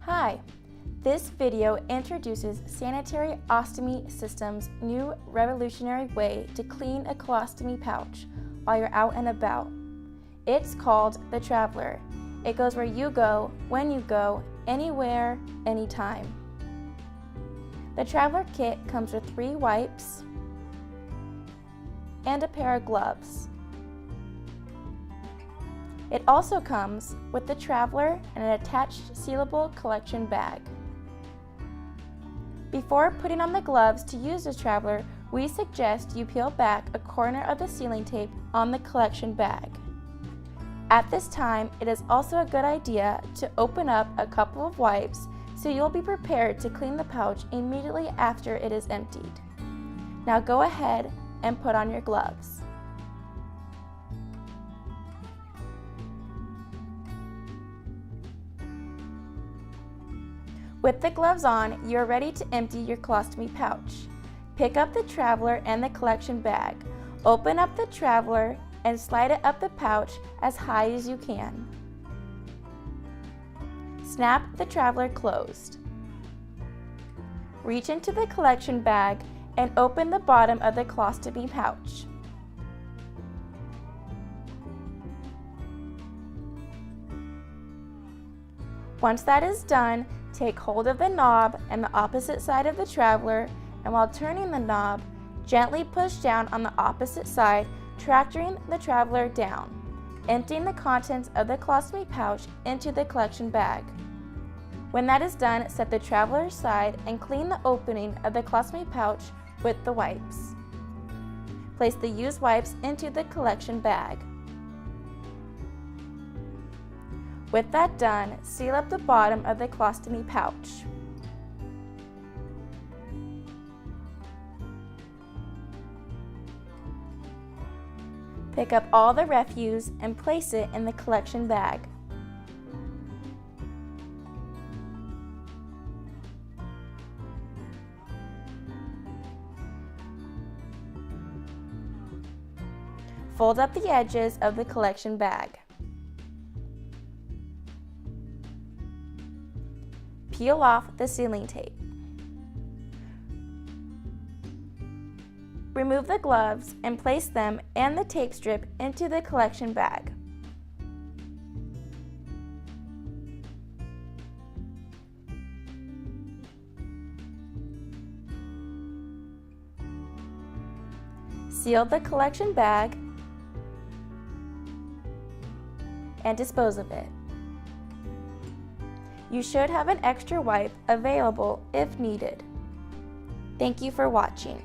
Hi, this video introduces SanitaryOstomySystems' new revolutionary way to clean a colostomy pouch while you're out and about. It's called the Traveler. It goes where you go, when you go, anywhere, anytime. The Traveler Kit comes with 3 wipes and a pair of gloves. It also comes with the Traveler and an attached sealable collection bag. Before putting on the gloves to use the Traveler, we suggest you peel back a corner of the sealing tape on the collection bag. At this time, it is also a good idea to open up a couple of wipes so you'll be prepared to clean the pouch immediately after it is emptied. Now go ahead and put on your gloves. With the gloves on, you are ready to empty your colostomy pouch. Pick up the Traveler and the collection bag. Open up the Traveler and slide it up the pouch as high as you can. Snap the Traveler closed. Reach into the collection bag and open the bottom of the colostomy pouch. Once that is done, take hold of the knob and the opposite side of the Traveler, and while turning the knob, gently push down on the opposite side, tractoring the Traveler down, emptying the contents of the colostomy pouch into the collection bag. When that is done, set the Traveler aside and clean the opening of the colostomy pouch with the wipes. Place the used wipes into the collection bag. With that done, seal up the bottom of the colostomy pouch. Pick up all the refuse and place it in the collection bag. Fold up the edges of the collection bag. Peel off the sealing tape. Remove the gloves and place them and the tape strip into the collection bag. Seal the collection bag and dispose of it. You should have an extra wipe available if needed. Thank you for watching.